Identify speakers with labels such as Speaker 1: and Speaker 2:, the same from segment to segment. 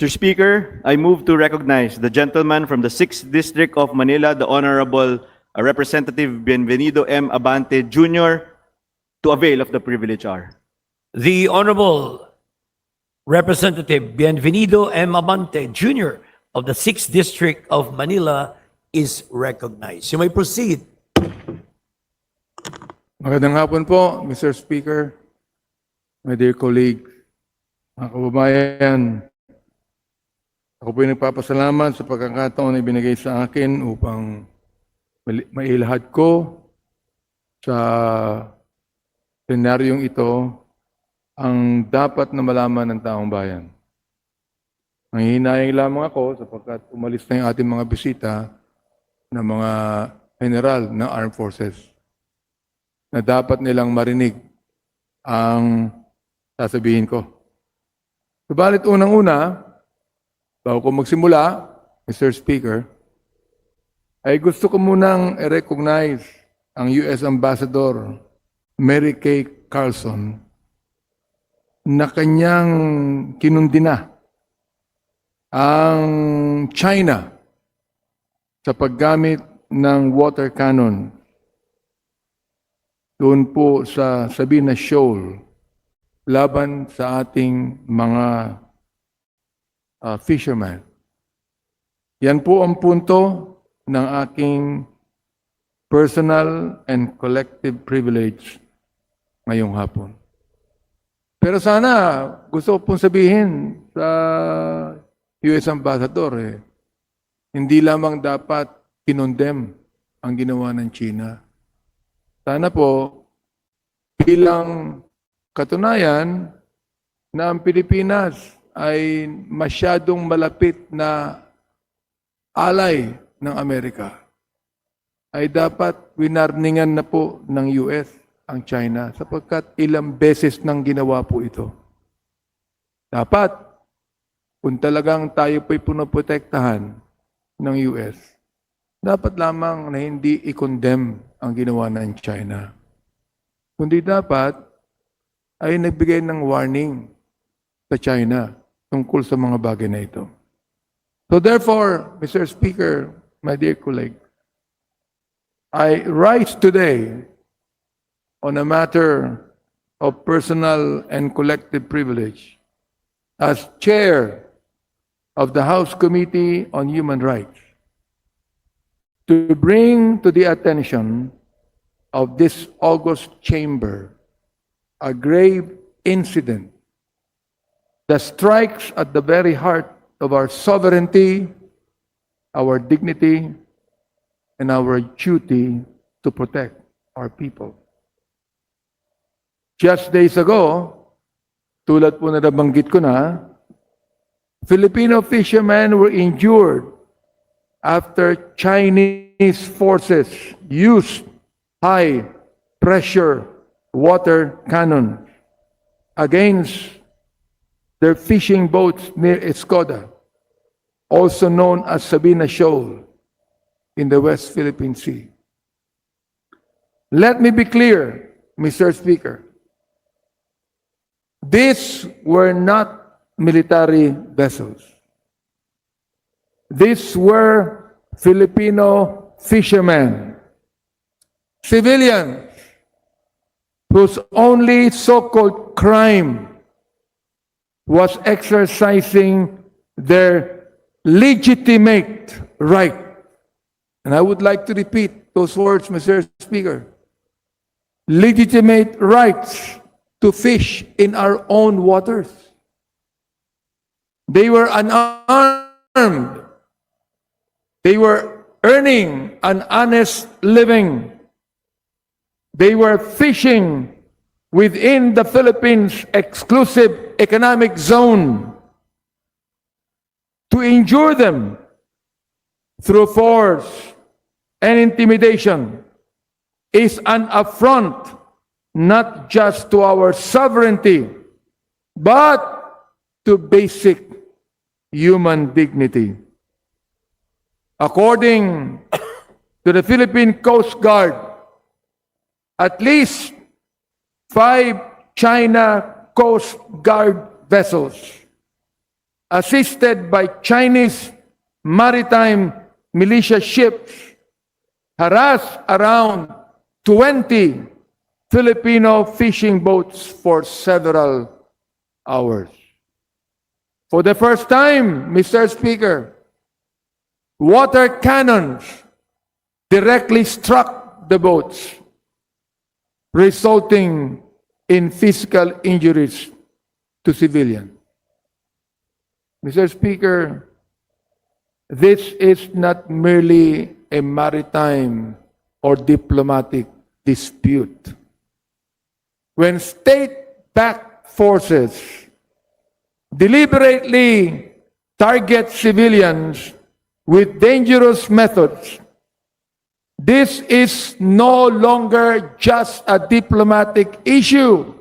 Speaker 1: Mr. Speaker, I move to recognize the gentleman from the 6th District of Manila, the Honorable Representative Bienvenido M. Abante Jr., to avail of the privilege hour.
Speaker 2: The Honorable Representative Bienvenido M. Abante Jr. of the 6th District of Manila is recognized. You may proceed.
Speaker 3: Magandang hapon po, Mr. Speaker, my dear colleagues, mga kababayan. Ako po ay nagpapasalamat sa pagkakataon na ibinigay sa akin upang mailahad ko sa senaryong ito ang dapat na malaman ng taong bayan. Nanghihinayang lamang ako sapagkat umalis na yung ating mga bisita ng mga general ng Armed Forces na dapat nilang marinig ang sasabihin ko. Subalit unang-una, bago ko magsimula, Mr. Speaker, ay gusto ko munang i-recognize ang U.S. Ambassador Mary Kay Carlson na kanyang kinundina ang China sa paggamit ng water cannon doon po sa Sabina Shoal laban sa ating mga fishermen. Yan po ang punto ng aking personal and collective privilege ngayong hapon. Pero sana gusto ko pong sabihin sa U.S. Ambassador, hindi lamang dapat kinondem ang ginawa ng China. Sana po bilang katunayan na ang Pilipinas ay masyadong malapit na alay ng Amerika, ay dapat winarningan na po ng US ang China sapagkat ilang beses nang ginawa po ito. Dapat, kung talagang tayo po'y punoprotektahan ng US, dapat lamang na hindi i-condemn ang ginawa ng China. Kundi dapat ay nagbigay ng warning sa China tungkol sa mga bagay na ito. So therefore, Mr. Speaker, my dear colleague, I rise today on a matter of personal and collective privilege as chair of the House Committee on Human Rights to bring to the attention of this august chamber a grave incident that strikes at the very heart of our sovereignty, our dignity, and our duty to protect our people. Just days ago, tulad po na nabanggit ko na, Filipino fishermen were injured after Chinese forces used high-pressure water cannon against their fishing boats near Escoda, also known as Sabina Shoal, in the West Philippine Sea. Let me be clear, Mr. Speaker. These were not military vessels. These were Filipino fishermen, civilians, whose only so-called crime was exercising their legitimate right. And I would like to repeat those words, Mr. Speaker. Legitimate rights to fish in our own waters. They were unarmed. They were earning an honest living. They were fishing within the Philippines' exclusive economic zone. To injure them through force and intimidation is an affront not just to our sovereignty, but to basic human dignity. According to the Philippine Coast Guard, at least 5 China Coast Guard vessels assisted by Chinese maritime militia ships, harassed around 20 Filipino fishing boats for several hours. For the first time, Mr. Speaker, water cannons directly struck the boats, resulting in physical injuries to civilians. Mr. Speaker, this is not merely a maritime or diplomatic dispute. When state-backed forces deliberately target civilians with dangerous methods, this is no longer just a diplomatic issue.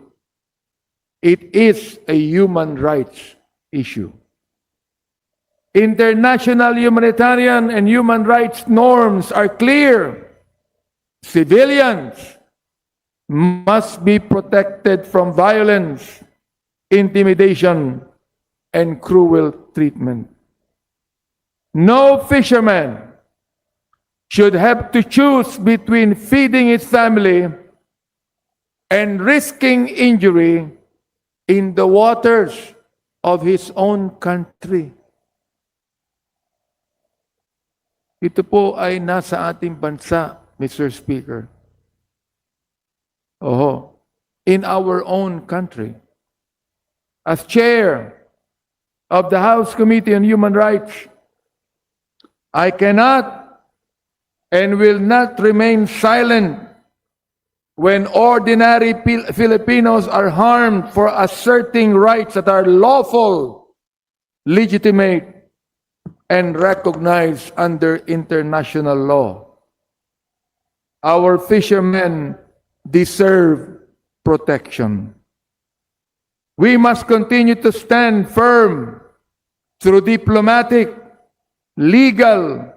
Speaker 3: It is a human rights issue. International humanitarian and human rights norms are clear. Civilians must be protected from violence, intimidation, and cruel treatment. No fisherman should have to choose between feeding his family and risking injury in the waters of his own country. Ito po ay nasa ating bansa, Mr. Speaker. In our own country. As chair of the House Committee on Human Rights, I cannot and will not remain silent when ordinary Filipinos are harmed for asserting rights that are lawful, legitimate, and recognized under international law. Our fishermen deserve protection. We must continue to stand firm through diplomatic, legal,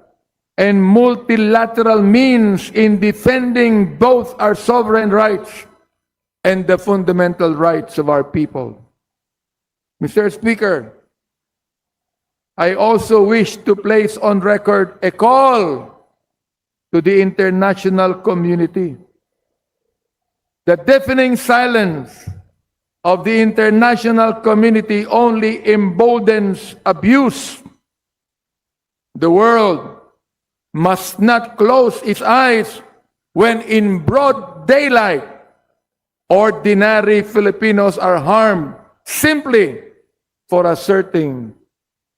Speaker 3: and multilateral means in defending both our sovereign rights and the fundamental rights of our people. Mr. Speaker, I also wish to place on record a call to the international community. The deafening silence of the international community only emboldens abuse. The world must not close its eyes when in broad daylight, ordinary Filipinos are harmed simply for asserting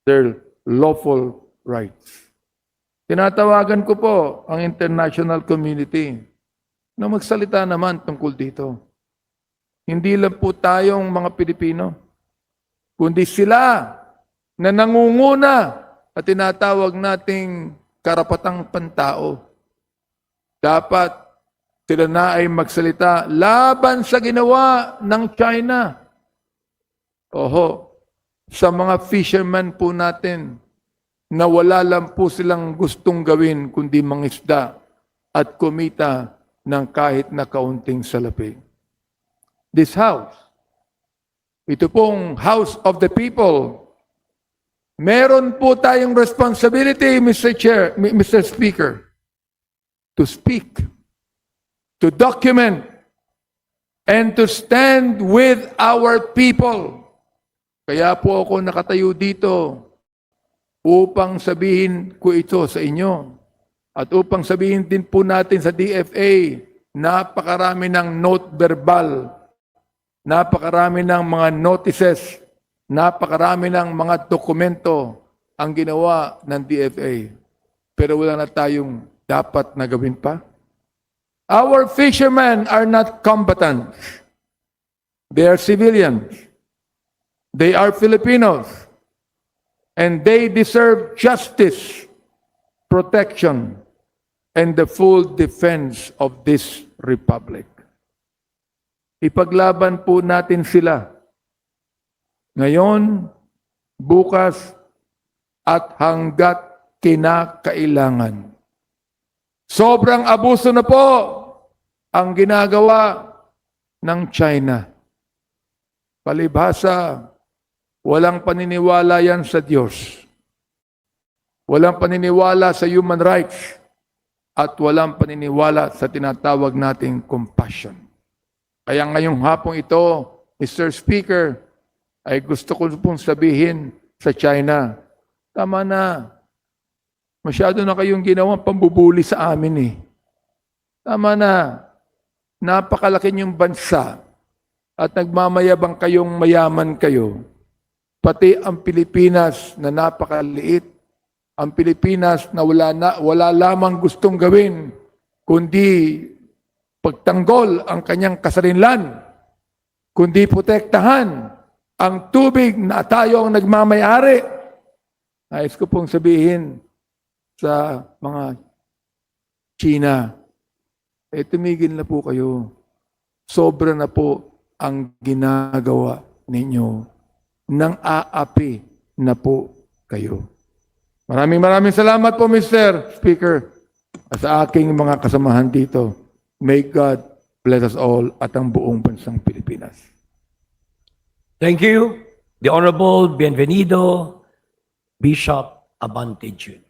Speaker 3: their lawful rights. Tinatawagan ko po ang international community na magsalita naman tungkol dito. Hindi lang po tayong mga Pilipino, kundi sila na nangunguna at tinatawag nating karapatang pantao. Dapat sila na ay magsalita laban sa ginawa ng China. Sa mga fishermen po natin na wala lang po silang gustong gawin kundi mangisda at kumita ng kahit na kaunting salapi. This house, ito pong House of the People, meron po tayong responsibility, Mr. Speaker, to speak, to document, and to stand with our people. Kaya po ako nakatayo dito upang sabihin ko ito sa inyo. At upang sabihin din po natin sa DFA, napakarami ng note verbal, napakarami ng mga notices, napakarami ng mga dokumento ang ginawa ng DFA. Pero wala na tayong dapat na gawin pa. Our fishermen are not combatants. They are civilians. They are Filipinos. And they deserve justice, protection, and the full defense of this republic. Ipaglaban po natin sila. Ngayon, bukas, at hanggat kinakailangan. Sobrang abuso na po ang ginagawa ng China. Palibhasa, Walang paniniwala yan sa Diyos. Walang paniniwala sa human rights. At walang paniniwala sa tinatawag nating compassion. Kaya ngayong hapong ito, Mr. Speaker, ay gusto ko pong sabihin sa China, tama na. Masyado na kayong ginawang pambubuli sa amin eh. Tama na. Napakalaki niyong bansa at nagmamayabang kayong mayaman kayo. Pati ang Pilipinas na napakaliit, ang Pilipinas na wala lamang gustong gawin, kundi pagtanggol ang kanyang kasarinlan, kundi protektahan ang tubig na tayo ang nagmamayari. Nais ko pong sabihin sa mga China, tumigil na po kayo. Sobra na po ang ginagawa ninyo. Nang aapi na po kayo. Maraming salamat po, Mr. Speaker, sa aking mga kasamahan dito. May God bless us all at ang buong bansang Pilipinas.
Speaker 2: Thank you, the Honorable Bienvenido Bishop Abante Jr.